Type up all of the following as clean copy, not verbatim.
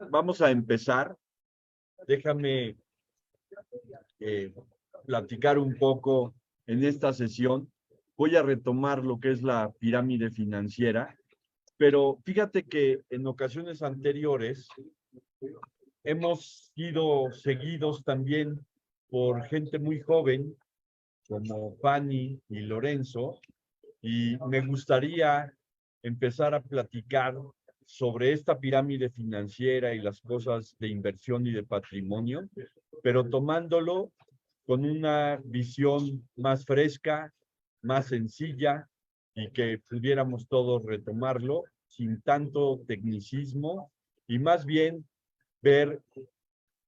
vamos a empezar. Déjame platicar un poco en esta sesión. Voy a retomar lo que es la pirámide financiera, pero fíjate que en ocasiones anteriores hemos sido seguidos también por gente muy joven, como Fanny y Lorenzo, y me gustaría empezar a platicar sobre esta pirámide financiera y las cosas de inversión y de patrimonio, pero tomándolo con una visión más fresca, más sencilla, y que pudiéramos todos retomarlo sin tanto tecnicismo y más bien ver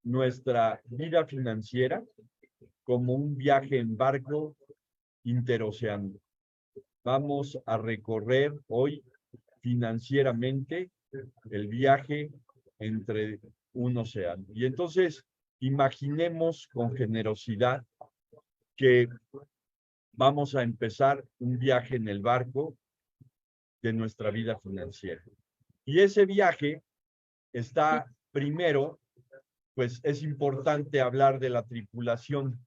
nuestra vida financiera como un viaje en barco interoceánico. Vamos a recorrer hoy financieramente el viaje entre un océano. Y entonces, imaginemos con generosidad que vamos a empezar un viaje en el barco de nuestra vida financiera. Y ese viaje está primero, pues es importante hablar de la tripulación.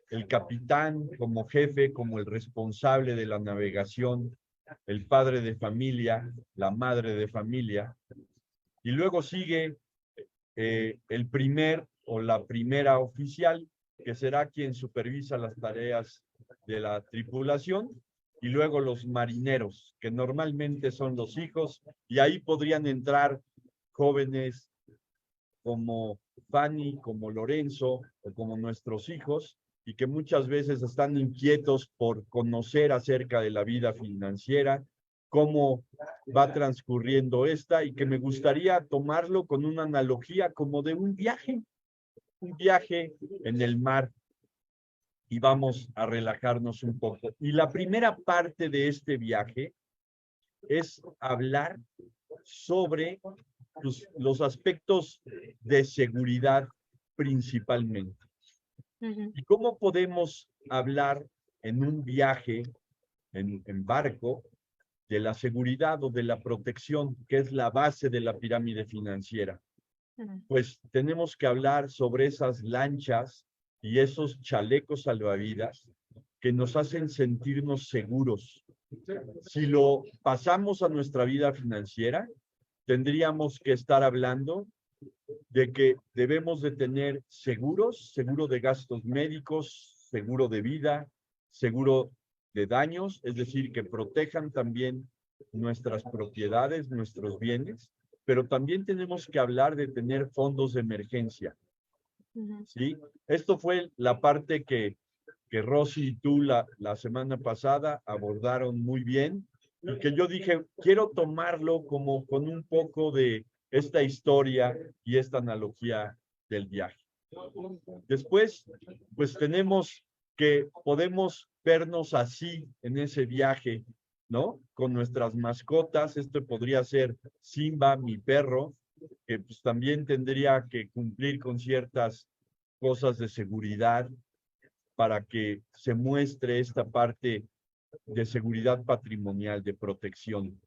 El capitán como jefe, como el responsable de la navegación, el padre de familia, la madre de familia, y luego sigue el primer o la primera oficial, que será quien supervisa las tareas de la tripulación, y luego los marineros, que normalmente son los hijos, y ahí podrían entrar jóvenes como Fanny, como Lorenzo, o como nuestros hijos, y que muchas veces están inquietos por conocer acerca de la vida financiera, cómo va transcurriendo esta, y que me gustaría tomarlo con una analogía como de un viaje en el mar, y vamos a relajarnos un poco. Y la primera parte de este viaje es hablar sobre los aspectos de seguridad principalmente. ¿Y cómo podemos hablar en un viaje en barco de la seguridad o de la protección, que es la base de la pirámide financiera? Pues tenemos que hablar sobre esas lanchas y esos chalecos salvavidas que nos hacen sentirnos seguros. Si lo pasamos a nuestra vida financiera, tendríamos que estar hablando de que debemos de tener seguros, seguro de gastos médicos, seguro de vida, seguro de daños, es decir, que protejan también nuestras propiedades, nuestros bienes, pero también tenemos que hablar de tener fondos de emergencia. ¿Sí? Esto fue la parte que Rosy y tú la semana pasada abordaron muy bien, y que yo dije, quiero tomarlo como con un poco de esta historia y esta analogía del viaje. Después, pues tenemos que podemos vernos así en ese viaje, ¿no? Con nuestras mascotas. Esto podría ser Simba, mi perro, que pues también tendría que cumplir con ciertas cosas de seguridad para que se muestre esta parte de seguridad patrimonial, de protección.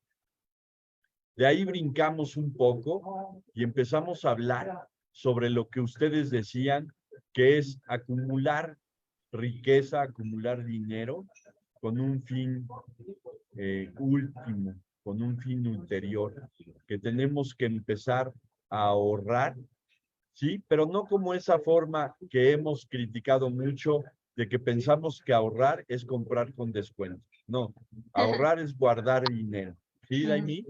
De ahí brincamos un poco y empezamos a hablar sobre lo que ustedes decían, que es acumular riqueza, acumular dinero con un fin último, con un fin ulterior, que tenemos que empezar a ahorrar, ¿sí? Pero no como esa forma que hemos criticado mucho de que pensamos que ahorrar es comprar con descuento. No, ahorrar es guardar dinero. ¿Sí, Daini?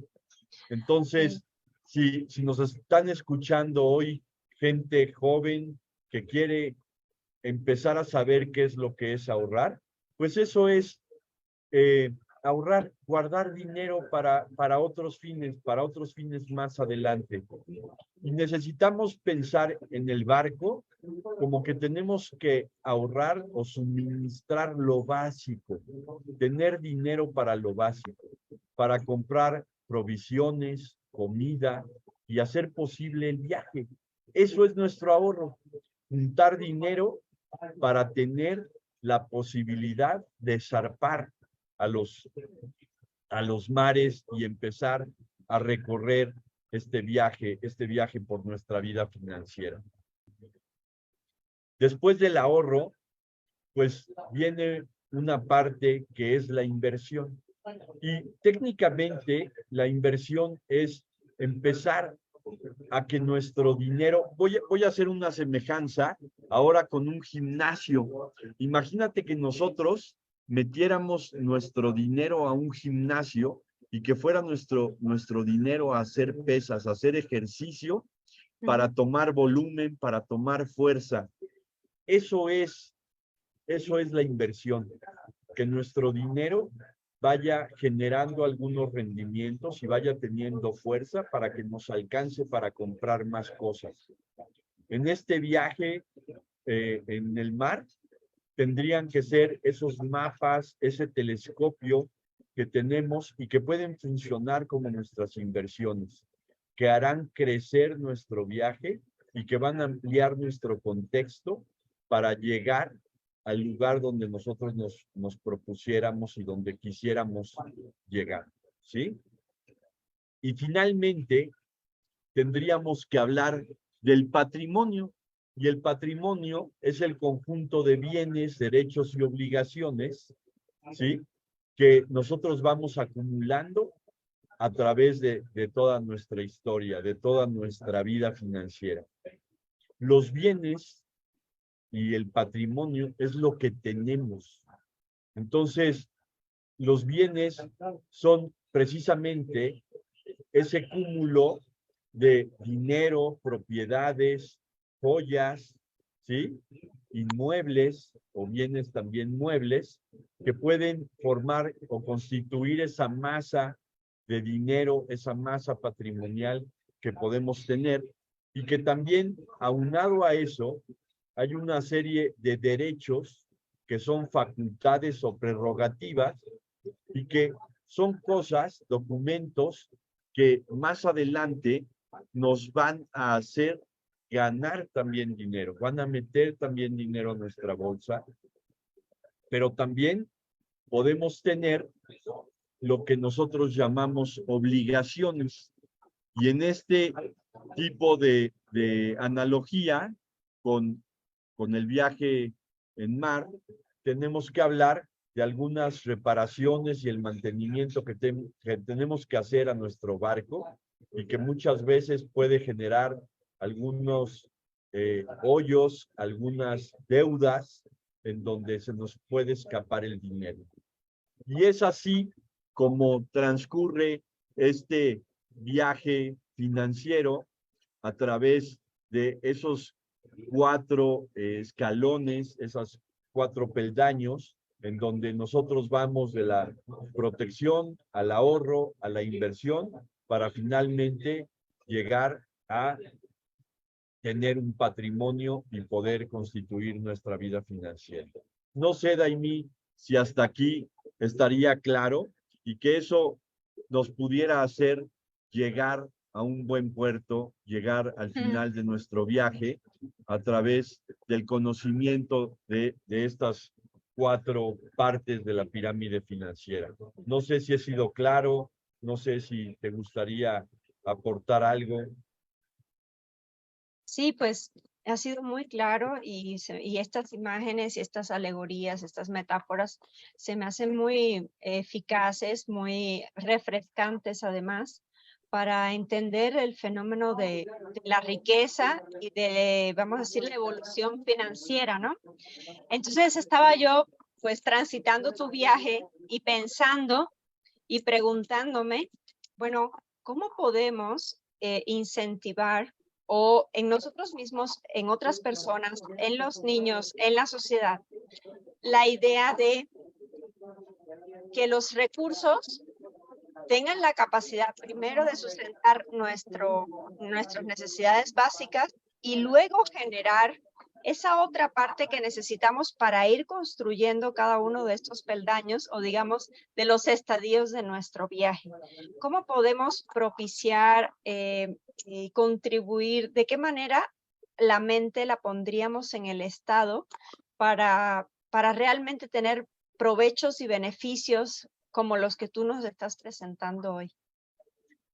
Entonces, si nos están escuchando hoy gente joven que quiere empezar a saber qué es lo que es ahorrar, pues eso es ahorrar, guardar dinero para otros fines más adelante. Y necesitamos pensar en el barco como que tenemos que ahorrar o suministrar lo básico, tener dinero para lo básico, para comprar provisiones, comida y hacer posible el viaje. Eso es nuestro ahorro, juntar dinero para tener la posibilidad de zarpar a los mares y empezar a recorrer este viaje por nuestra vida financiera. Después del ahorro, pues viene una parte que es la inversión. Y técnicamente la inversión es empezar a que nuestro dinero, voy a hacer una semejanza ahora con un gimnasio. Imagínate que nosotros metiéramos nuestro dinero a un gimnasio y que fuera nuestro dinero a hacer pesas, a hacer ejercicio para tomar volumen, para tomar fuerza. Eso es la inversión, que nuestro dinero vaya generando algunos rendimientos y vaya teniendo fuerza para que nos alcance para comprar más cosas. En este viaje en el mar, tendrían que ser esos mapas, ese telescopio que tenemos y que pueden funcionar como nuestras inversiones, que harán crecer nuestro viaje y que van a ampliar nuestro contexto para llegar al lugar donde nosotros nos propusiéramos y donde quisiéramos llegar, ¿sí? Y finalmente, tendríamos que hablar del patrimonio. Y el patrimonio es el conjunto de bienes, derechos y obligaciones, ¿sí? Que nosotros vamos acumulando a través de toda nuestra historia, de toda nuestra vida financiera. Los bienes y el patrimonio es lo que tenemos. Entonces, los bienes son precisamente ese cúmulo de dinero, propiedades, joyas, ¿sí? Inmuebles o bienes también muebles que pueden formar o constituir esa masa de dinero, esa masa patrimonial que podemos tener y que también, aunado a eso, hay una serie de derechos que son facultades o prerrogativas y que son cosas, documentos que más adelante nos van a hacer ganar también dinero, van a meter también dinero a nuestra bolsa, pero también podemos tener lo que nosotros llamamos obligaciones. Y en este tipo de analogía con el viaje en mar, tenemos que hablar de algunas reparaciones y el mantenimiento que tenemos que hacer a nuestro barco y que muchas veces puede generar algunos hoyos, algunas deudas en donde se nos puede escapar el dinero. Y es así como transcurre este viaje financiero a través de esos 4 escalones, esas 4 peldaños, en donde nosotros vamos de la protección al ahorro, a la inversión, para finalmente llegar a tener un patrimonio y poder constituir nuestra vida financiera. No sé, Daimí, si hasta aquí estaría claro y que eso nos pudiera hacer llegar a un buen puerto, llegar al final de nuestro viaje a través del conocimiento de estas 4 partes de la pirámide financiera. No sé si he sido claro, no sé si te gustaría aportar algo. Sí, pues ha sido muy claro y estas imágenes y estas alegorías, estas metáforas se me hacen muy eficaces, muy refrescantes además, para entender el fenómeno de la riqueza y de, vamos a decir, la evolución financiera, ¿no? Entonces estaba yo pues transitando tu viaje y pensando y preguntándome, bueno, ¿cómo podemos incentivar o en nosotros mismos, en otras personas, en los niños, en la sociedad, la idea de que los recursos tengan la capacidad primero de sustentar nuestras necesidades básicas y luego generar esa otra parte que necesitamos para ir construyendo cada uno de estos peldaños o digamos de los estadios de nuestro viaje? ¿Cómo podemos propiciar y contribuir? ¿De qué manera la mente la pondríamos en el estado para realmente tener provechos y beneficios como los que tú nos estás presentando hoy?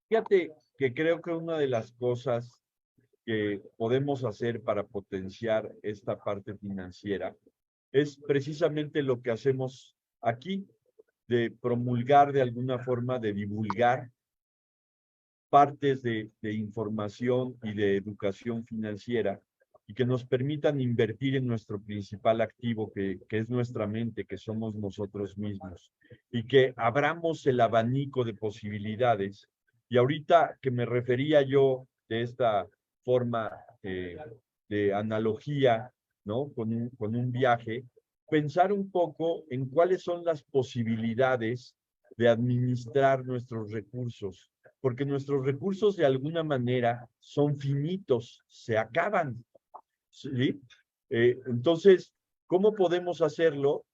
Fíjate, que creo que una de las cosas que podemos hacer para potenciar esta parte financiera es precisamente lo que hacemos aquí, de promulgar de alguna forma, de divulgar partes de información y de educación financiera y que nos permitan invertir en nuestro principal activo, que es nuestra mente, que somos nosotros mismos, y que abramos el abanico de posibilidades. Y ahorita que me refería yo de esta forma de analogía, ¿no? Con un viaje, pensar un poco en cuáles son las posibilidades de administrar nuestros recursos, porque nuestros recursos de alguna manera son finitos, se acaban, ¿sí? Entonces, ¿cómo podemos hacerlo?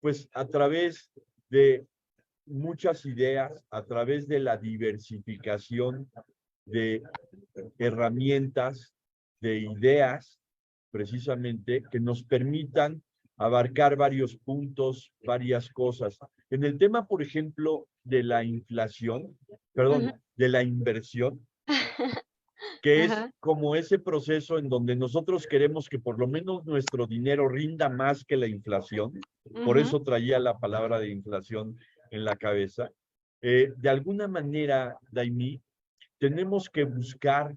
Pues a través de muchas ideas, a través de la diversificación de herramientas, de ideas, precisamente, que nos permitan abarcar varios puntos, varias cosas. En el tema, por ejemplo, de la inflación, perdón, Ujú. de la inversión, que es Ajá. como ese proceso en donde nosotros queremos que por lo menos nuestro dinero rinda más que la inflación. Por Ujú. eso traía la palabra de inflación en la cabeza. De alguna manera, Daimi, tenemos que buscar,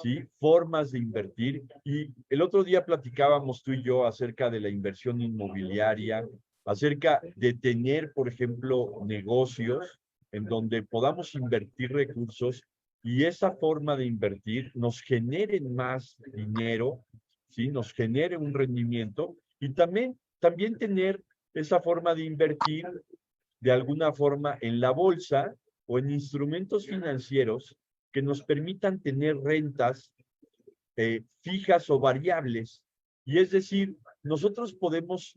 ¿sí?, formas de invertir. Y el otro día platicábamos tú y yo acerca de la inversión inmobiliaria, acerca de tener, por ejemplo, negocios en donde podamos invertir recursos y esa forma de invertir nos genere más dinero, ¿sí?, nos genere un rendimiento y también tener esa forma de invertir de alguna forma en la bolsa o en instrumentos financieros que nos permitan tener rentas fijas o variables. Y es decir, nosotros podemos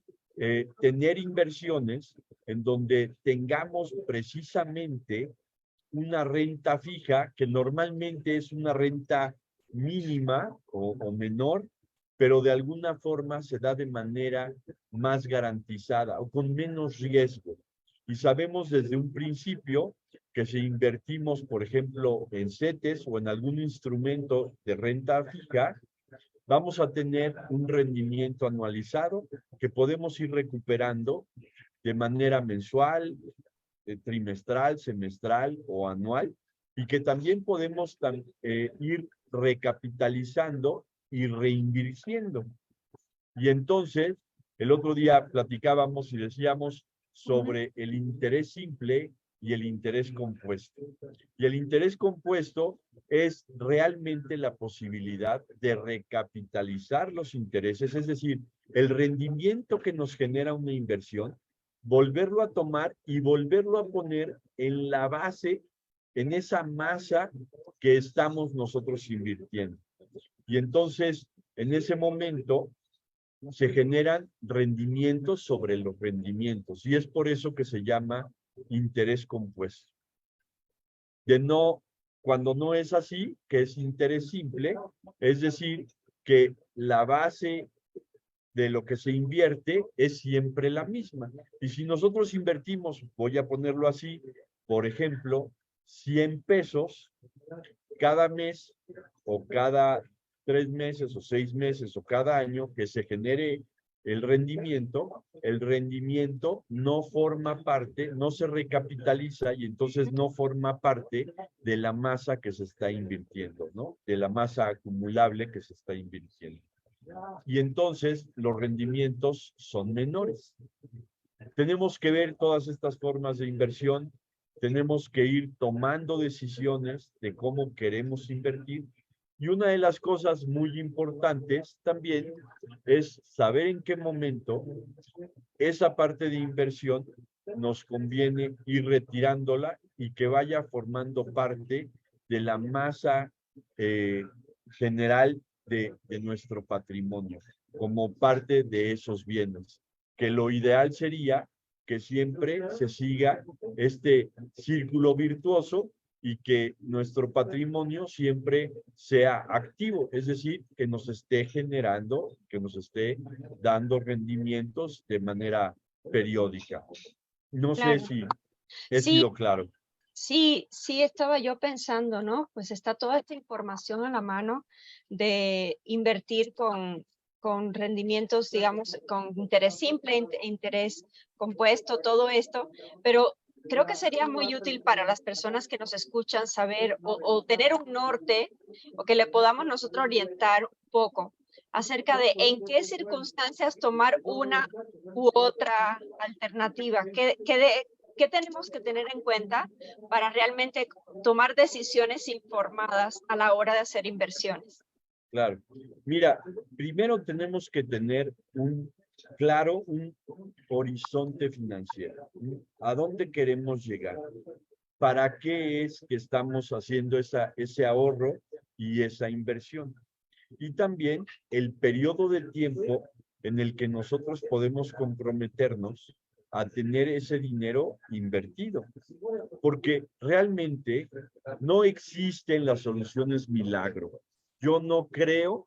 tener inversiones en donde tengamos precisamente una renta fija, que normalmente es una renta mínima o menor, pero de alguna forma se da de manera más garantizada o con menos riesgo. Y sabemos desde un principio que si invertimos, por ejemplo, en CETES o en algún instrumento de renta fija, vamos a tener un rendimiento anualizado que podemos ir recuperando de manera mensual, trimestral, semestral o anual, y que también podemos ir recapitalizando y reinvirtiendo. Y entonces, el otro día platicábamos y decíamos Ujú. sobre el interés simple y el interés compuesto. Y el interés compuesto es realmente la posibilidad de recapitalizar los intereses, es decir, el rendimiento que nos genera una inversión, volverlo a tomar y volverlo a poner en la base, en esa masa que estamos nosotros invirtiendo. Y entonces, en ese momento, se generan rendimientos sobre los rendimientos. Y es por eso que se llama interés compuesto. De no, cuando no es así, que es interés simple, es decir, que la base de lo que se invierte es siempre la misma. Y si nosotros invertimos, voy a ponerlo así, por ejemplo, 100 pesos cada mes o cada 3 meses o 6 meses o cada año que se genere el rendimiento no forma parte, no se recapitaliza y entonces no forma parte de la masa que se está invirtiendo, ¿no? De la masa acumulable que se está invirtiendo. Y entonces los rendimientos son menores. Tenemos que ver todas estas formas de inversión, tenemos que ir tomando decisiones de cómo queremos invertir. Y una de las cosas muy importantes también es saber en qué momento esa parte de inversión nos conviene ir retirándola y que vaya formando parte de la masa general de nuestro patrimonio, como parte de esos bienes. Que lo ideal sería que siempre se siga este círculo virtuoso y que nuestro patrimonio siempre sea activo, es decir, que nos esté generando, que nos esté dando rendimientos de manera periódica. No sé Claro. si he Sí, sido claro. Sí, sí estaba yo pensando, ¿no? Pues está toda esta información a la mano de invertir con rendimientos, digamos, con interés simple, interés compuesto, todo esto, pero creo que sería muy útil para las personas que nos escuchan saber o tener un norte o que le podamos nosotros orientar un poco acerca de en qué circunstancias tomar una u otra alternativa, qué tenemos que tener en cuenta para realmente tomar decisiones informadas a la hora de hacer inversiones. Claro. Mira, primero tenemos que tener un horizonte financiero. ¿A dónde queremos llegar? ¿Para qué es que estamos haciendo ese ahorro y esa inversión? Y también el periodo de tiempo en el que nosotros podemos comprometernos a tener ese dinero invertido. Porque realmente no existen las soluciones milagro. Yo no creo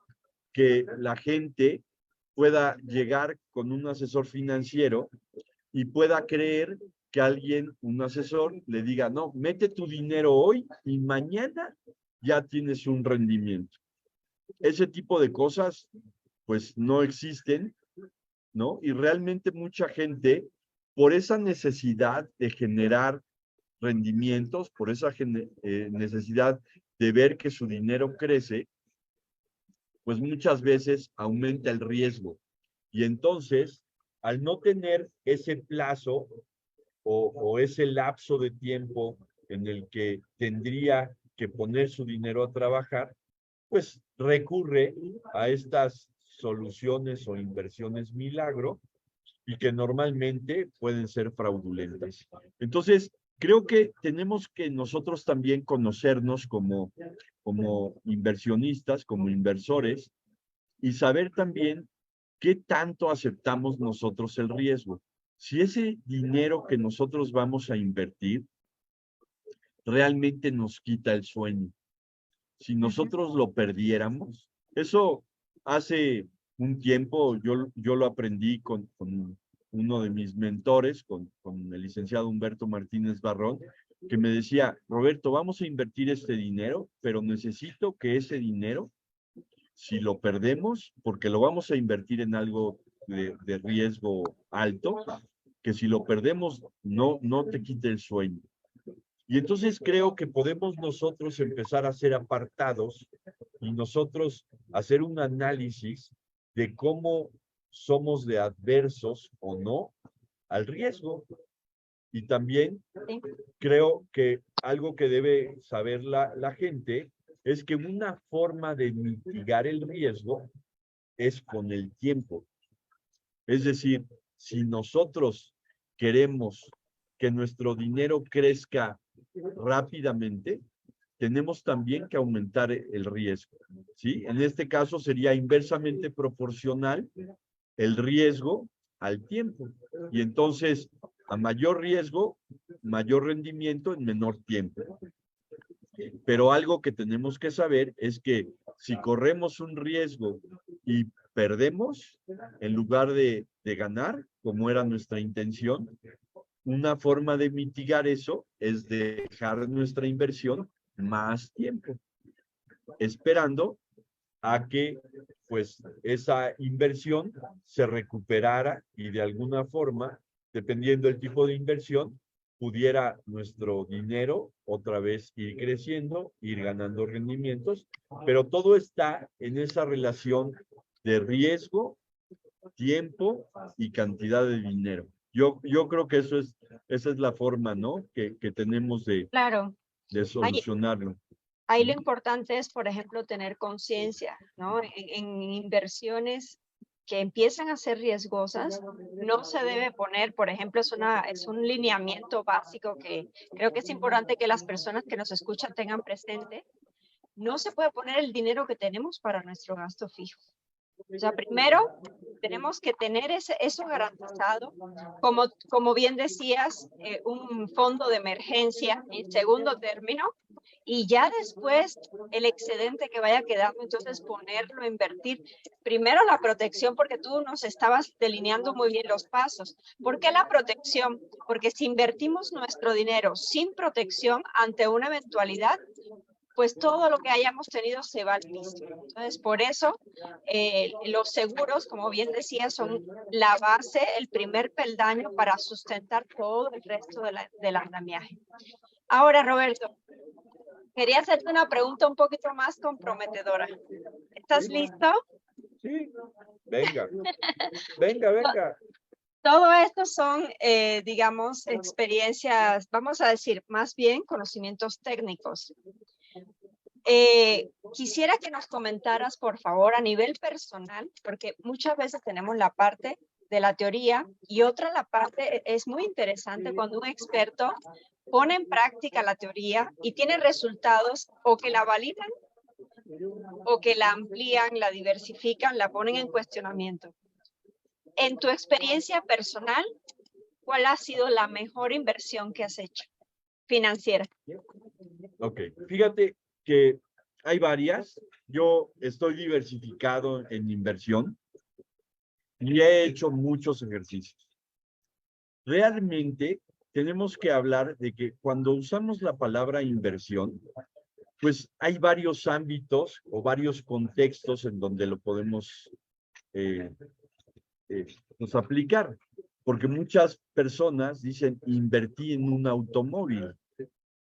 que la gente pueda llegar con un asesor financiero y pueda creer que alguien, un asesor, le diga, no, mete tu dinero hoy y mañana ya tienes un rendimiento. Ese tipo de cosas, pues no existen, ¿no? Y realmente mucha gente, por esa necesidad de generar rendimientos, por esa necesidad de ver que su dinero crece, pues muchas veces aumenta el riesgo. Y entonces, al no tener ese plazo o ese lapso de tiempo en el que tendría que poner su dinero a trabajar, pues recurre a estas soluciones o inversiones milagro y que normalmente pueden ser fraudulentas. Entonces, creo que tenemos que nosotros también conocernos como inversionistas, como inversores, y saber también qué tanto aceptamos nosotros el riesgo. Si ese dinero que nosotros vamos a invertir realmente nos quita el sueño, si nosotros lo perdiéramos, eso hace un tiempo yo lo aprendí con uno de mis mentores, con el licenciado Humberto Martínez Barrón, que me decía, Roberto, vamos a invertir este dinero, pero necesito que ese dinero, si lo perdemos, porque lo vamos a invertir en algo de riesgo alto, que si lo perdemos no te quite el sueño. Y entonces creo que podemos nosotros empezar a hacer apartados y nosotros hacer un análisis de cómo somos de adversos o no al riesgo. Y también ¿Sí? creo que algo que debe saber la gente es que una forma de mitigar el riesgo es con el tiempo. Es decir, si nosotros queremos que nuestro dinero crezca rápidamente, tenemos también que aumentar el riesgo, ¿sí? En este caso sería inversamente proporcional el riesgo al tiempo. Y entonces, a mayor riesgo, mayor rendimiento en menor tiempo. Pero algo que tenemos que saber es que si corremos un riesgo y perdemos, en lugar de ganar, como era nuestra intención, una forma de mitigar eso es dejar nuestra inversión más tiempo, esperando a que pues esa inversión se recuperara y de alguna forma, dependiendo del tipo de inversión, pudiera nuestro dinero otra vez ir creciendo, ir ganando rendimientos, pero todo está en esa relación de riesgo, tiempo y cantidad de dinero. Yo creo que esa es la forma, ¿no? Que tenemos Claro, de ahí, solucionarlo. ahí lo importante es, por ejemplo, tener conciencia, ¿no? En inversiones que empiezan a ser riesgosas, no se debe poner, por ejemplo, es un lineamiento básico que creo que es importante que las personas que nos escuchan tengan presente. No se puede poner el dinero que tenemos para nuestro gasto fijo. O sea, primero tenemos que tener eso garantizado, como bien decías, un fondo de emergencia en segundo término, y ya después el excedente que vaya quedando, entonces ponerlo, invertir. Primero la protección, porque tú nos estabas delineando muy bien los pasos. ¿Por qué la protección? Porque si invertimos nuestro dinero sin protección ante una eventualidad, pues todo lo que hayamos tenido se va al piso. Entonces, por eso los seguros, como bien decía, son la base, el primer peldaño para sustentar todo el resto del andamiaje. Ahora, Roberto, quería hacerte una pregunta un poquito más comprometedora. ¿Estás listo? Sí, venga, venga, venga. Todo esto son, digamos, experiencias, vamos a decir, más bien conocimientos técnicos. Quisiera que nos comentaras, por favor, a nivel personal, porque muchas veces tenemos la parte de la teoría y otra la parte, es muy interesante cuando un experto pone en práctica la teoría y tiene resultados o que la validan o que la amplían, la diversifican, la ponen en cuestionamiento. En tu experiencia personal, ¿cuál ha sido la mejor inversión que has hecho financiera? Ok, fíjate que hay varias. Yo estoy diversificado en inversión y he hecho muchos ejercicios. Realmente tenemos que hablar de que cuando usamos la palabra inversión, pues hay varios ámbitos o varios contextos en donde lo podemos eh, pues aplicar. Porque muchas personas dicen invertí en un automóvil,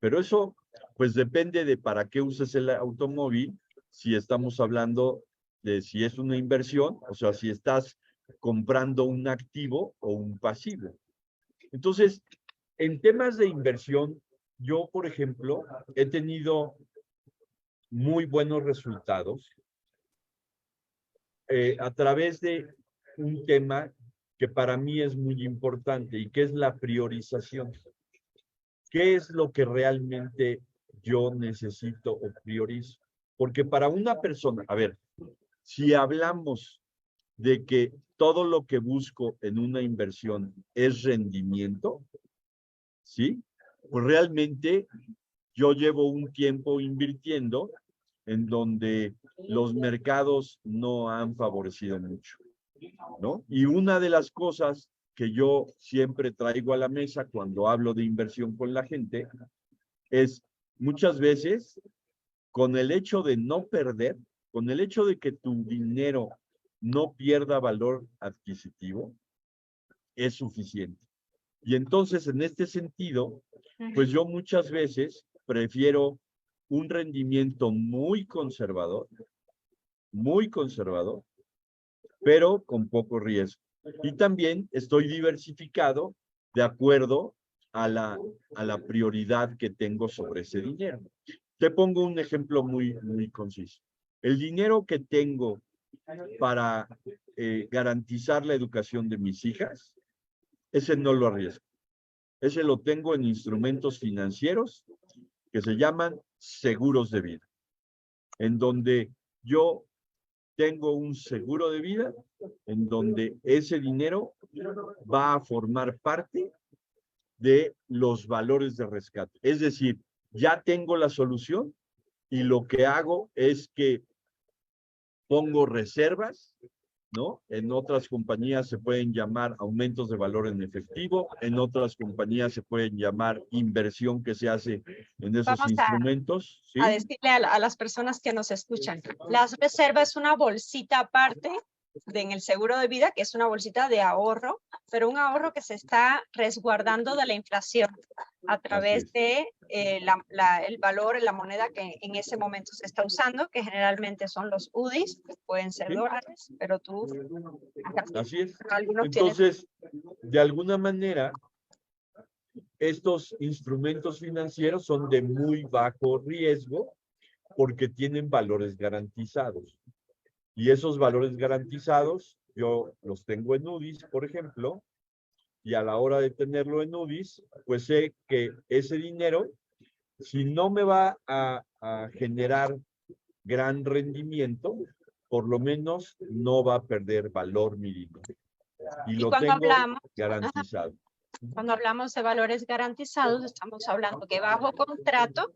pero eso pues depende de para qué uses el automóvil, si estamos hablando de si es una inversión, o sea, si estás comprando un activo o un pasivo. Entonces, en temas de inversión, yo, por ejemplo, he tenido muy buenos resultados a través de un tema que para mí es muy importante y que es la priorización. ¿Qué es lo que realmente yo necesito o priorizo? Porque para una persona, a ver, si hablamos de que todo lo que busco en una inversión es rendimiento, ¿sí? Pues realmente yo llevo un tiempo invirtiendo en donde los mercados no han favorecido mucho, ¿no? Y una de las cosas que yo siempre traigo a la mesa cuando hablo de inversión con la gente es muchas veces con el hecho de no perder, con el hecho de que tu dinero no pierda valor adquisitivo, es suficiente. Y entonces, en este sentido, pues yo muchas veces prefiero un rendimiento muy conservador, pero con poco riesgo. Y también estoy diversificado de acuerdo a la prioridad que tengo sobre ese dinero. Te pongo un ejemplo muy conciso. El dinero que tengo para garantizar la educación de mis hijas, ese no lo arriesgo. Ese lo tengo en instrumentos financieros que se llaman seguros de vida, en donde yo tengo un seguro de vida, en donde ese dinero va a formar parte de los valores de rescate. Es decir, ya tengo la solución y lo que hago es que pongo reservas, ¿no? En otras compañías se pueden llamar aumentos de valor en efectivo, en otras compañías se pueden llamar inversión que se hace en esos Vamos instrumentos, a ¿sí? decirle a las personas que nos escuchan, las reservas es una bolsita aparte en el seguro de vida, que es una bolsita de ahorro, pero un ahorro que se está resguardando de la inflación a través de el valor, la moneda que en ese momento se está usando, que generalmente son los UDIs, que pueden ser ¿Sí? dólares, pero tú, Así es. algunos tienen. Entonces, de alguna manera, estos instrumentos financieros son de muy bajo riesgo porque tienen valores garantizados. Y esos valores garantizados, yo los tengo en UDIs, por ejemplo, y a la hora de tenerlo en UDIs, pues sé que ese dinero, si no me va a generar gran rendimiento, por lo menos no va a perder valor mi dinero. Y Y lo cuando tengo hablamos, garantizado. cuando hablamos de valores garantizados, estamos hablando que bajo contrato,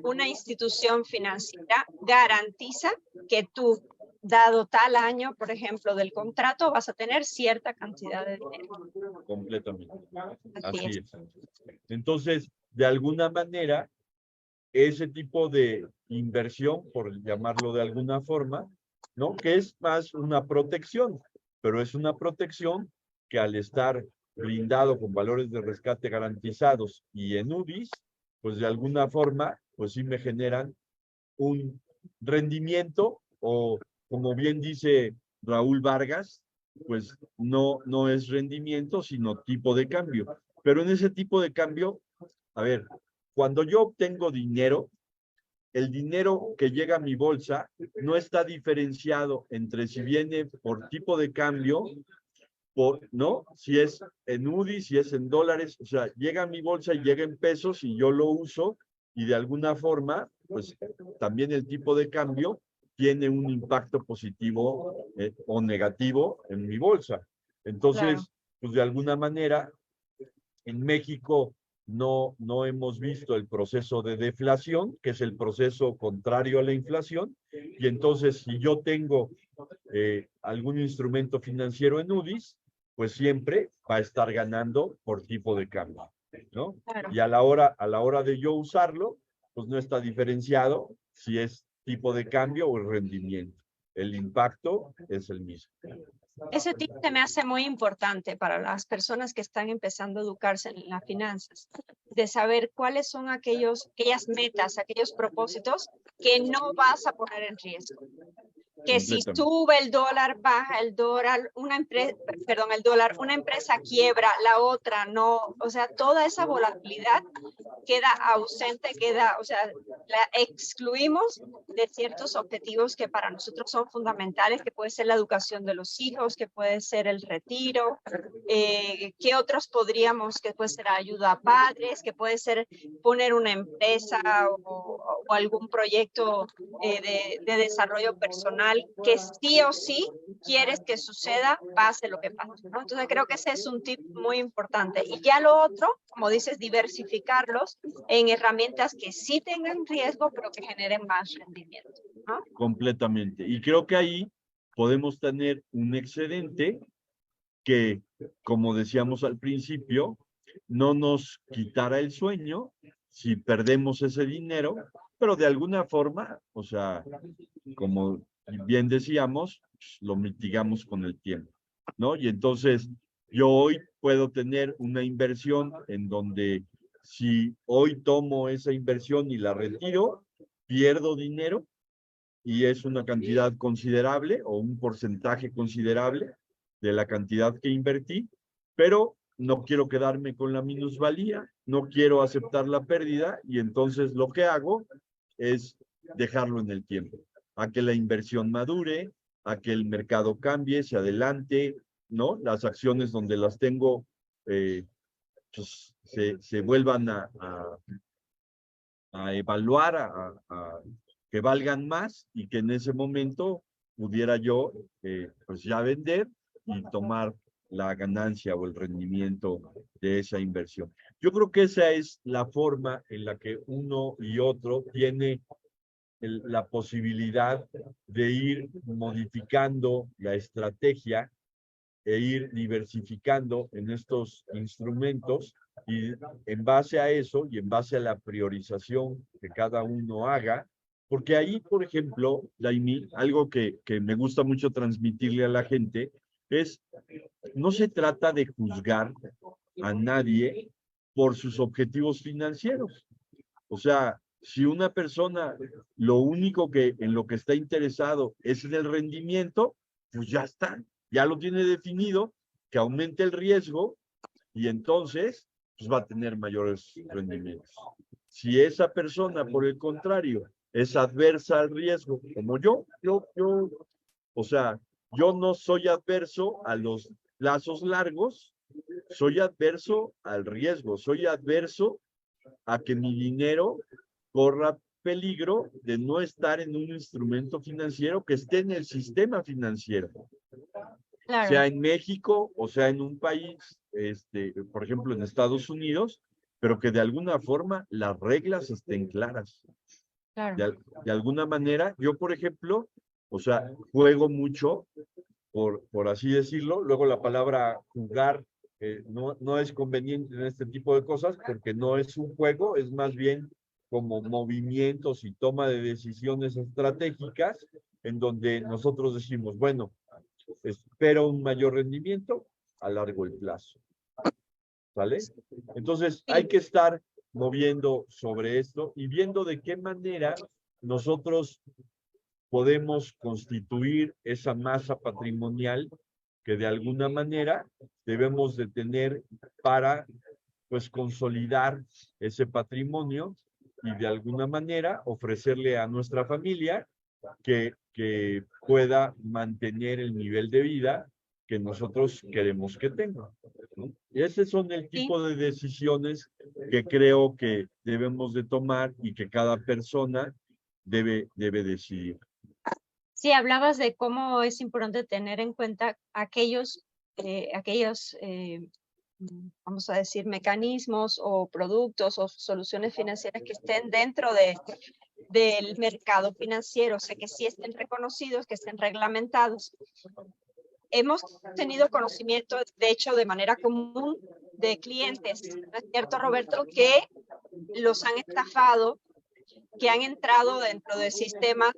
una institución financiera garantiza que tú, dado tal año, por ejemplo, del contrato, vas a tener cierta cantidad de dinero. Completamente. Así Así es. es. Entonces, de alguna manera, ese tipo de inversión, por llamarlo de alguna forma, ¿no? Que es más una protección, pero es una protección que al estar blindado con valores de rescate garantizados y en UDIs, pues de alguna forma, pues sí me generan un rendimiento o, como bien dice Raúl Vargas, pues no es rendimiento, sino tipo de cambio. Pero en ese tipo de cambio, a ver, cuando yo obtengo dinero, el dinero que llega a mi bolsa no está diferenciado entre si viene por tipo de cambio, ¿no? Si es en UDI, si es en dólares, o sea, llega a mi bolsa y llega en pesos y yo lo uso y de alguna forma, pues también el tipo de cambio tiene un impacto positivo o negativo en mi bolsa. Entonces, Claro. pues de alguna manera, en México no hemos visto el proceso de deflación, que es el proceso contrario a la inflación, y entonces si yo tengo algún instrumento financiero en UDIs, pues siempre va a estar ganando por tipo de cambio, ¿no? Claro. Y a la hora de yo usarlo, pues no está diferenciado si es tipo de cambio o el rendimiento. El impacto es el mismo. Ese tip se me hace muy importante para las personas que están empezando a educarse en las finanzas, de saber cuáles son aquellas metas, aquellos propósitos que no vas a poner en riesgo. Que si sube el dólar, baja el dólar, una empresa quiebra, la otra no, o sea, toda esa volatilidad queda ausente, o sea, la excluimos de ciertos objetivos que para nosotros son fundamentales, que puede ser la educación de los hijos, que puede ser el retiro, que otros podríamos, que puede ser ayuda a padres, que puede ser poner una empresa o algún proyecto de desarrollo personal que sí o sí quieres que suceda, pase lo que pase, ¿no? Entonces creo que ese es un tip muy importante. Y ya lo otro, como dices, diversificarlos en herramientas que sí tengan riesgo, pero que generen más rendimiento, ¿no? Completamente. Y creo que ahí podemos tener un excedente que, como decíamos al principio, no nos quitará el sueño si perdemos ese dinero, pero de alguna forma, o sea, como bien decíamos, lo mitigamos con el tiempo, ¿no? Y entonces yo hoy puedo tener una inversión en donde si hoy tomo esa inversión y la retiro, pierdo dinero y es una cantidad considerable o un porcentaje considerable de la cantidad que invertí, pero no quiero quedarme con la minusvalía, no quiero aceptar la pérdida y entonces lo que hago es dejarlo en el tiempo, a que la inversión madure, a que el mercado cambie, se adelante, ¿no? Las acciones donde las tengo pues, se vuelvan a evaluar, que valgan más y que en ese momento pudiera yo pues ya vender y tomar la ganancia o el rendimiento de esa inversión. Yo creo que esa es la forma en la que uno y otro tiene la posibilidad de ir modificando la estrategia e ir diversificando en estos instrumentos y en base a eso y en base a la priorización que cada uno haga, porque ahí, por ejemplo, Daimi, algo que me gusta mucho transmitirle a la gente es, no se trata de juzgar a nadie por sus objetivos financieros. O sea, si una persona lo único que en lo que está interesado es en el rendimiento, pues ya está, ya lo tiene definido, que aumente el riesgo y entonces pues va a tener mayores rendimientos. Si esa persona, por el contrario, es adversa al riesgo, como o sea, yo no soy adverso a los plazos largos, soy adverso al riesgo, soy adverso a que mi dinero corra peligro de no estar en un instrumento financiero que esté en el sistema financiero, Claro, sea en México o sea en un país, por ejemplo, en Estados Unidos, pero que de alguna forma las reglas estén claras. claro. De alguna manera, yo, por ejemplo, o sea, juego mucho, por así decirlo. Luego la palabra jugar no es conveniente en este tipo de cosas porque no es un juego, es más bien como movimientos y toma de decisiones estratégicas en donde nosotros decimos, bueno, espero un mayor rendimiento a largo el plazo, ¿vale? Entonces hay Sí, que estar moviendo sobre esto y viendo de qué manera nosotros podemos constituir esa masa patrimonial que de alguna manera debemos de tener para pues consolidar ese patrimonio y de alguna manera ofrecerle a nuestra familia que pueda mantener el nivel de vida que nosotros queremos que tenga, ¿no? Y ese son el sí. tipo de decisiones que creo que debemos de tomar y que cada persona debe decidir. Sí, hablabas de cómo es importante tener en cuenta vamos a decir, mecanismos o productos o soluciones financieras que estén dentro del mercado financiero, o sea, que sí estén reconocidos, que estén reglamentados. Hemos tenido conocimiento, de hecho, de manera común de clientes, ¿no es cierto, Roberto?, que los han estafado, que han entrado dentro de sistemas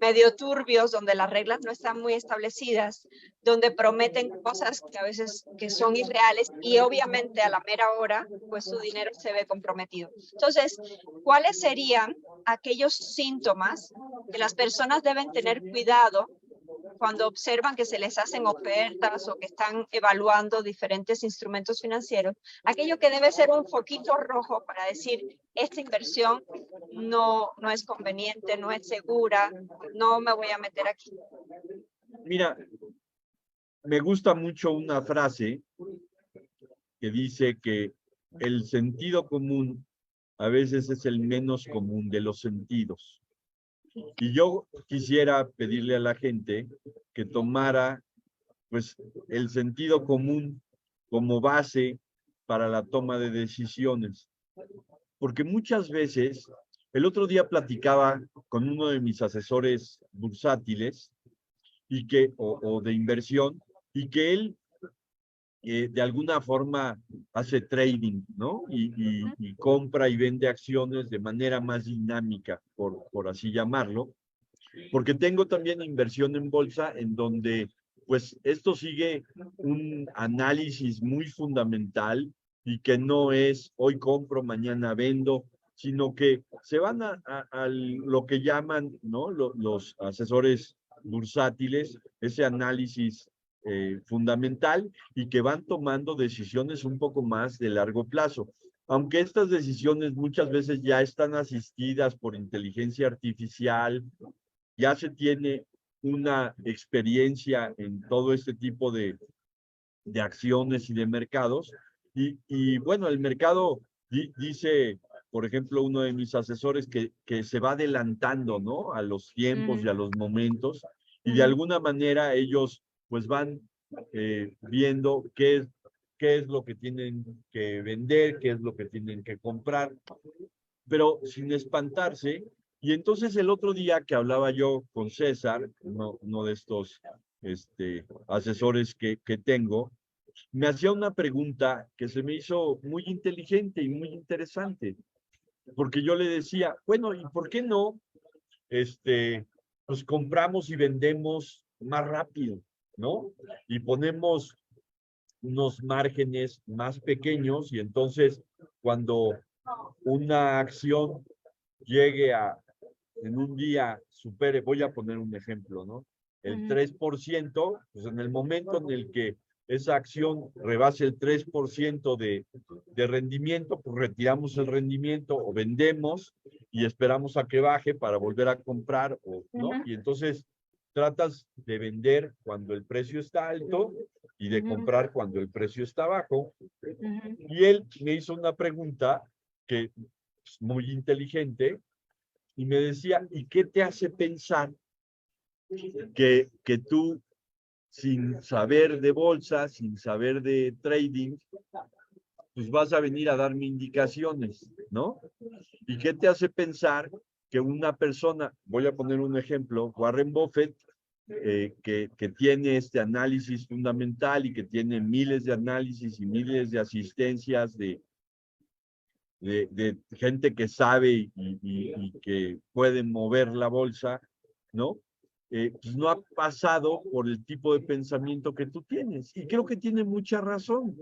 medio turbios, donde las reglas no están muy establecidas, donde prometen cosas que a veces que son irreales y obviamente a la mera hora, pues su dinero se ve comprometido. Entonces, ¿cuáles serían aquellos síntomas que las personas deben tener cuidado cuando observan que se les hacen ofertas o que están evaluando diferentes instrumentos financieros? Aquello que debe ser un foquito rojo para decir, esta inversión no es conveniente, no es segura, no me voy a meter aquí. Mira, me gusta mucho una frase que dice que el sentido común a veces es el menos común de los sentidos. Y yo quisiera pedirle a la gente que tomara pues el sentido común como base para la toma de decisiones. Porque muchas veces, el otro día platicaba con uno de mis asesores bursátiles o de inversión, y que él de alguna forma hace trading, ¿no? Y compra y vende acciones de manera más dinámica, por así llamarlo, porque tengo también inversión en bolsa en donde pues esto sigue un análisis muy fundamental y que no es hoy compro, mañana vendo, sino que se van a lo que llaman, ¿no? Los asesores bursátiles, ese análisis fundamental, y que van tomando decisiones un poco más de largo plazo. Aunque estas decisiones muchas veces ya están asistidas por inteligencia artificial, ya se tiene una experiencia en todo este tipo de acciones y de mercados. Y bueno, el mercado dice, por ejemplo, uno de mis asesores que se va adelantando, ¿no? A los tiempos y a los momentos, y de alguna manera ellos pues van viendo qué es lo que tienen que vender, qué es lo que tienen que comprar, pero sin espantarse. Y entonces el otro día que hablaba yo con César, uno de estos asesores que tengo, me hacía una pregunta que se me hizo muy inteligente y muy interesante, porque yo le decía, bueno, ¿y por qué no pues compramos y vendemos más rápido, ¿no? Y ponemos unos márgenes más pequeños, y entonces cuando una acción llegue en un día supere, voy a poner un ejemplo, ¿no? El 3%, pues en el momento en el que esa acción rebase el 3% de rendimiento, pues retiramos el rendimiento o vendemos y esperamos a que baje para volver a comprar, ¿no? Y entonces tratas de vender cuando el precio está alto y de comprar cuando el precio está bajo. Y él me hizo una pregunta que es muy inteligente, y me decía, ¿y qué te hace pensar que tú, sin saber de bolsa, sin saber de trading, pues vas a venir a darme indicaciones, ¿no? ¿Y qué te hace pensar que una persona, voy a poner un ejemplo, Warren Buffett, que tiene este análisis fundamental y que tiene miles de análisis y miles de asistencias de gente que sabe y que puede mover la bolsa, ¿no? Pues no ha pasado por el tipo de pensamiento que tú tienes. Y creo que tiene mucha razón.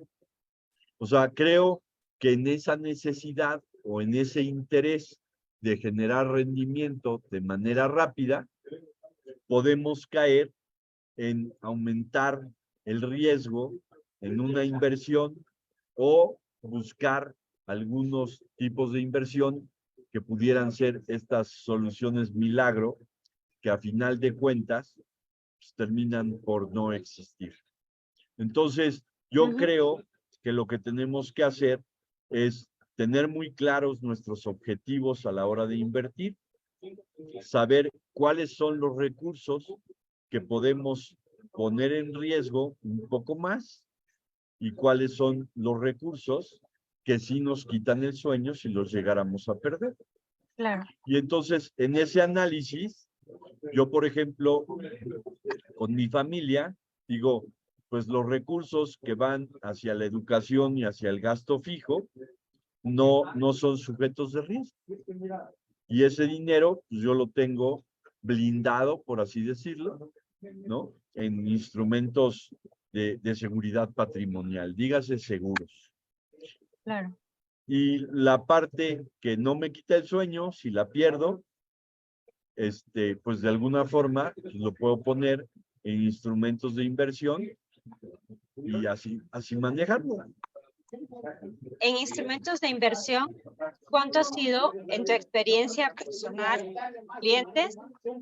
O sea, creo que en esa necesidad o en ese interés de generar rendimiento de manera rápida, podemos caer en aumentar el riesgo en una inversión o buscar algunos tipos de inversión que pudieran ser estas soluciones milagro que a final de cuentas pues, terminan por no existir. Entonces, yo creo que lo que tenemos que hacer es tener muy claros nuestros objetivos a la hora de invertir, saber cuáles son los recursos que podemos poner en riesgo un poco más y cuáles son los recursos que sí nos quitan el sueño si los llegáramos a perder. Claro. Y entonces, en ese análisis, yo, por ejemplo, con mi familia, digo, pues los recursos que van hacia la educación y hacia el gasto fijo no son sujetos de riesgo. Y ese dinero, pues yo lo tengo blindado, por así decirlo, ¿no? En instrumentos de seguridad patrimonial, dígase seguros. Claro. Y la parte que no me quita el sueño, si la pierdo, pues de alguna forma pues lo puedo poner en instrumentos de inversión y así manejarlo. En instrumentos de inversión, ¿cuánto ha sido, en tu experiencia personal, clientes,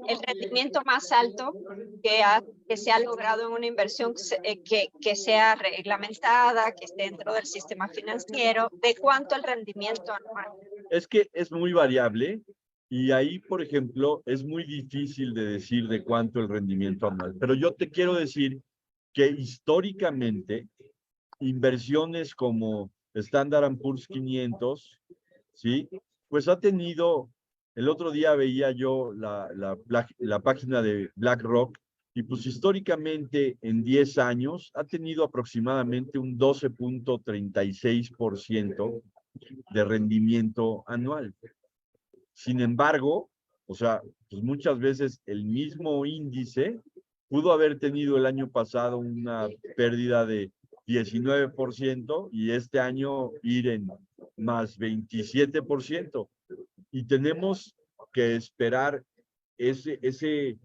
el rendimiento más alto que se ha logrado en una inversión que sea reglamentada, que esté dentro del sistema financiero? ¿De cuánto el rendimiento anual? Es que es muy variable y ahí, por ejemplo, es muy difícil de decir de cuánto el rendimiento anual. Pero yo te quiero decir que históricamente inversiones como Standard & Poor's 500, ¿sí? Pues ha tenido, el otro día veía yo la página de BlackRock y pues históricamente en 10 años ha tenido aproximadamente un 12.36% de rendimiento anual. Sin embargo, o sea, pues muchas veces el mismo índice pudo haber tenido el año pasado una pérdida de 19% y este año ir en más 27%. Y tenemos que esperar ese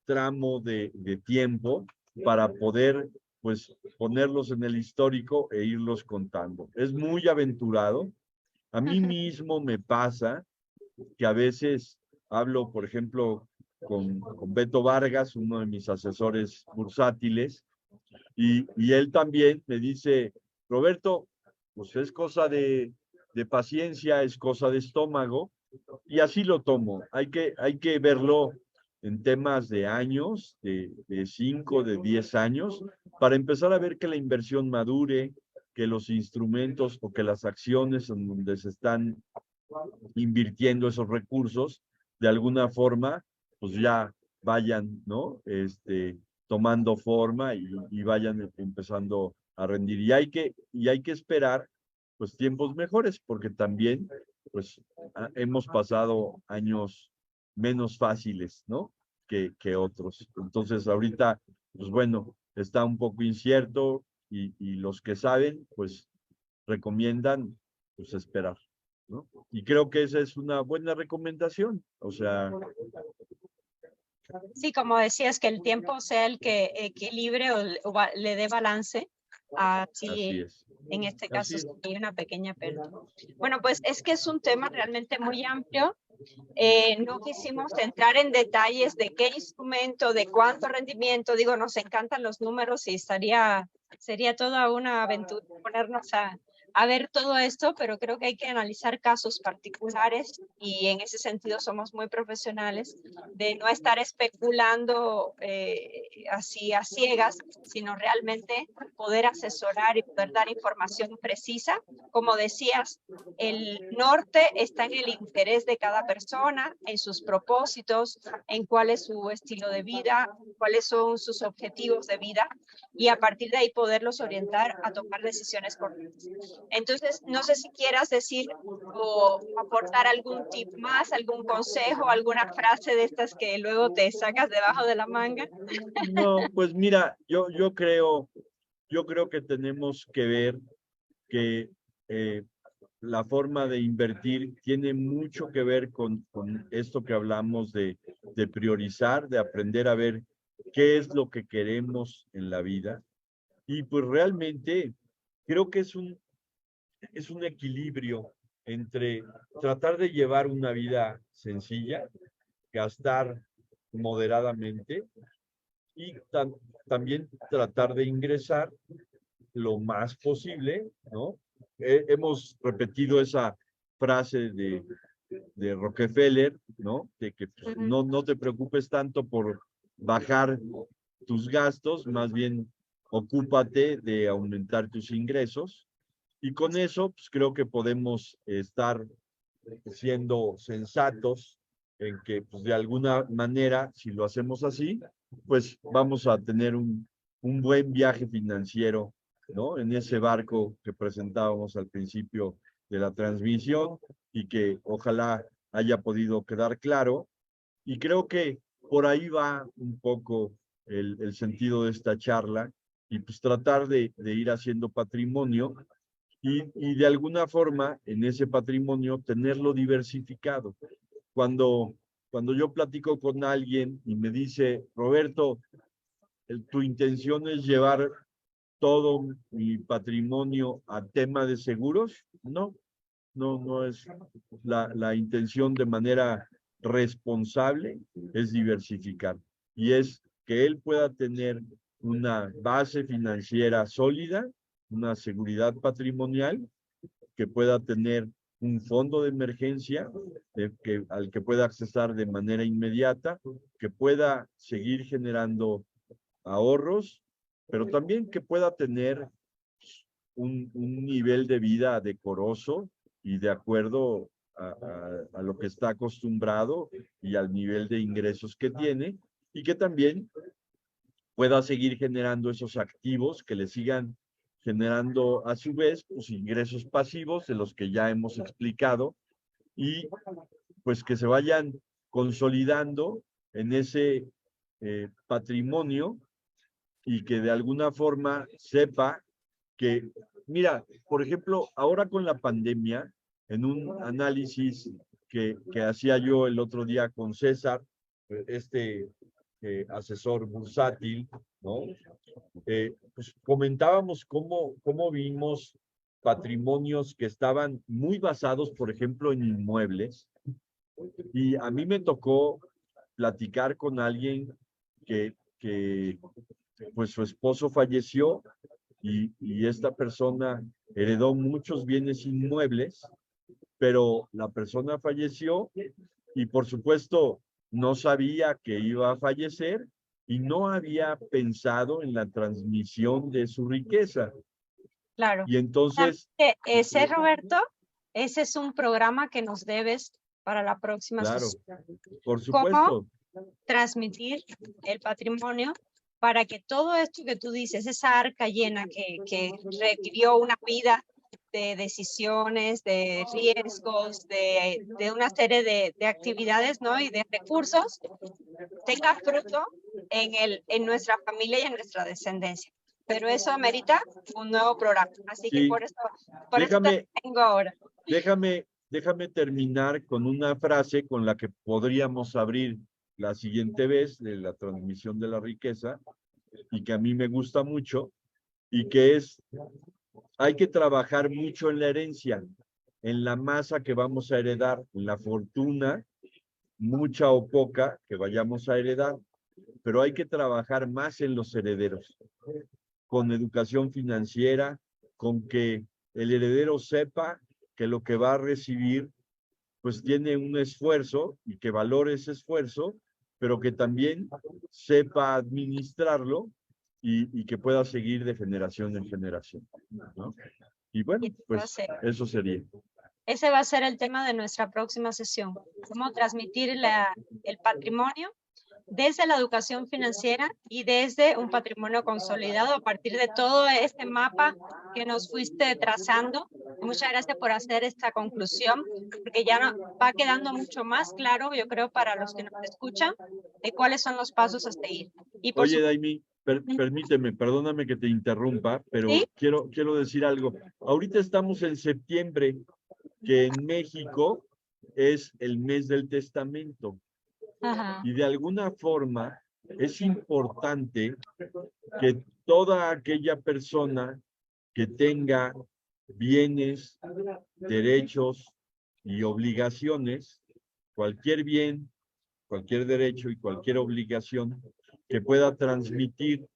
tramo de tiempo para poder pues ponerlos en el histórico e irlos contando. Es muy aventurado. A mí mismo me pasa que a veces hablo, por ejemplo, con Beto Vargas, uno de mis asesores bursátiles, y él también me dice, Roberto, pues es cosa de paciencia, es cosa de estómago, y así lo tomo. Hay que verlo en temas de años, de 5, de 10 años, para empezar a ver que la inversión madure, que los instrumentos o que las acciones en donde se están invirtiendo esos recursos, de alguna forma, pues ya vayan, ¿no? Tomando forma y vayan empezando a rendir. Y hay que esperar, pues, tiempos mejores, porque también, pues, hemos pasado años menos fáciles, ¿no? Que otros. Entonces, ahorita, pues bueno, está un poco incierto y los que saben, pues, recomiendan, pues, esperar, ¿no? Y creo que esa es una buena recomendación. O sea, Sí, como decías, que el tiempo sea el que equilibre o le dé balance. así es. En este Así caso, es. hay una pequeña pérdida. Bueno, pues es que es un tema realmente muy amplio. No quisimos entrar en detalles de qué instrumento, de cuánto rendimiento. Digo, nos encantan los números y sería toda una aventura ponernos a a ver todo esto, pero creo que hay que analizar casos particulares y en ese sentido somos muy profesionales de no estar especulando así a ciegas, sino realmente poder asesorar y poder dar información precisa. Como decías, el norte está en el interés de cada persona, en sus propósitos, en cuál es su estilo de vida, cuáles son sus objetivos de vida y a partir de ahí poderlos orientar a tomar decisiones correctas. Entonces, no sé si quieras decir o aportar algún tip más, algún consejo, alguna frase de estas que luego te sacas debajo de la manga. No, pues mira, yo creo que tenemos que ver que la forma de invertir tiene mucho que ver con esto que hablamos de priorizar, de aprender a ver qué es lo que queremos en la vida. Y pues realmente creo que es un equilibrio entre tratar de llevar una vida sencilla, gastar moderadamente y también tratar de ingresar lo más posible, ¿no? Hemos repetido esa frase de Rockefeller, ¿no? De que pues, no te preocupes tanto por bajar tus gastos, más bien ocúpate de aumentar tus ingresos. Y con eso, pues creo que podemos estar siendo sensatos en que, pues de alguna manera, si lo hacemos así, pues vamos a tener un buen viaje financiero, ¿no? En ese barco que presentábamos al principio de la transmisión y que ojalá haya podido quedar claro. Y creo que por ahí va un poco el sentido de esta charla y pues tratar de ir haciendo patrimonio y de alguna forma en ese patrimonio tenerlo diversificado. Cuando, cuando yo platico con alguien y me dice, Roberto, tu intención es llevar todo mi patrimonio a tema de seguros, no es la intención de manera responsable, es diversificar. Y es que él pueda tener una base financiera sólida, una seguridad patrimonial, que pueda tener un fondo de emergencia al que pueda accesar de manera inmediata, que pueda seguir generando ahorros, pero también que pueda tener un nivel de vida decoroso y de acuerdo a lo que está acostumbrado y al nivel de ingresos que tiene, y que también pueda seguir generando esos activos que le sigan generando a su vez pues, ingresos pasivos de los que ya hemos explicado y pues que se vayan consolidando en ese patrimonio y que de alguna forma sepa que, mira, por ejemplo, ahora con la pandemia, en un análisis que hacía yo el otro día con César, este asesor bursátil, ¿no? Pues comentábamos cómo vimos patrimonios que estaban muy basados, por ejemplo, en inmuebles, y a mí me tocó platicar con alguien que pues su esposo falleció y esta persona heredó muchos bienes inmuebles, pero la persona falleció y por supuesto no sabía que iba a fallecer y no había pensado en la transmisión de su riqueza. Claro. Y entonces, Ese, Roberto, ese es un programa que nos debes para la próxima claro, sesión. por ¿Cómo supuesto, transmitir el patrimonio para que todo esto que tú dices, esa arca llena que requirió una vida de decisiones, de riesgos, de una serie de actividades, ¿no? Y de recursos, tenga fruto en nuestra familia y en nuestra descendencia? Pero eso amerita un nuevo programa. Así que sí, por eso te déjame, tengo ahora. déjame terminar con una frase con la que podríamos abrir la siguiente vez de la transmisión de la riqueza y que a mí me gusta mucho y que es, hay que trabajar mucho en la herencia, en la masa que vamos a heredar, en la fortuna, mucha o poca que vayamos a heredar, pero hay que trabajar más en los herederos, con educación financiera, con que el heredero sepa que lo que va a recibir pues tiene un esfuerzo y que valore ese esfuerzo, pero que también sepa administrarlo y que pueda seguir de generación en generación, ¿no? Y bueno, pues eso sería. Ese va a ser el tema de nuestra próxima sesión. Cómo transmitir el patrimonio desde la educación financiera y desde un patrimonio consolidado a partir de todo este mapa que nos fuiste trazando. Muchas gracias por hacer esta conclusión, porque ya va quedando mucho más claro, yo creo, para los que nos escuchan, de cuáles son los pasos a seguir. Y por Oye, Daimi, permíteme, perdóname que te interrumpa, pero ¿sí? quiero decir algo. Ahorita estamos en septiembre, que en México es el mes del testamento. Ajá. Y de alguna forma es importante que toda aquella persona que tenga bienes, derechos y obligaciones, cualquier bien, cualquier derecho y cualquier obligación que pueda transmitir,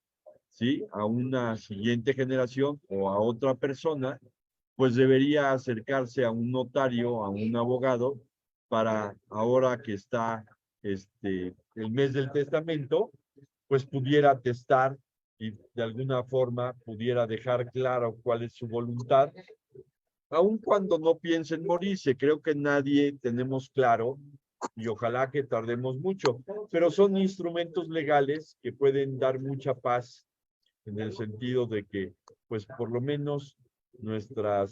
¿sí?, a una siguiente generación o a otra persona, pues debería acercarse a un notario, a un abogado, para ahora que está el mes del testamento, pues pudiera atestar y de alguna forma pudiera dejar claro cuál es su voluntad, aun cuando no piense en morirse. Creo que nadie tenemos claro y ojalá que tardemos mucho, pero son instrumentos legales que pueden dar mucha paz en el sentido de que, pues por lo menos nuestra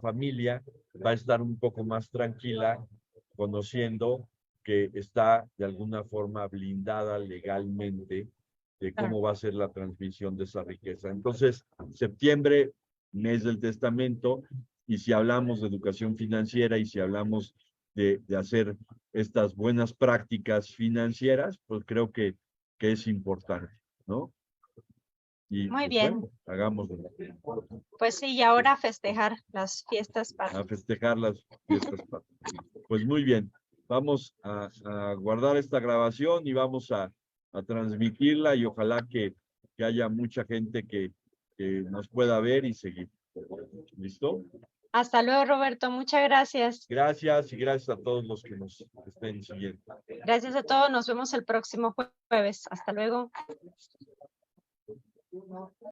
familia va a estar un poco más tranquila conociendo que está de alguna forma blindada legalmente de cómo va a ser la transmisión de esa riqueza. Entonces, septiembre, mes del testamento, y si hablamos de educación financiera y si hablamos de hacer estas buenas prácticas financieras, pues creo que es importante, ¿no? Y Muy pues bien. bueno, hagámoslo. Pues sí, y ahora a festejar las fiestas A patrias. festejar las fiestas patrias. Pues muy bien, vamos a guardar esta grabación y vamos a transmitirla y ojalá que haya mucha gente que nos pueda ver y seguir. ¿Listo? Hasta luego, Roberto. Muchas gracias. Gracias y gracias a todos los que nos estén siguiendo. Gracias a todos. Nos vemos el próximo jueves. Hasta luego.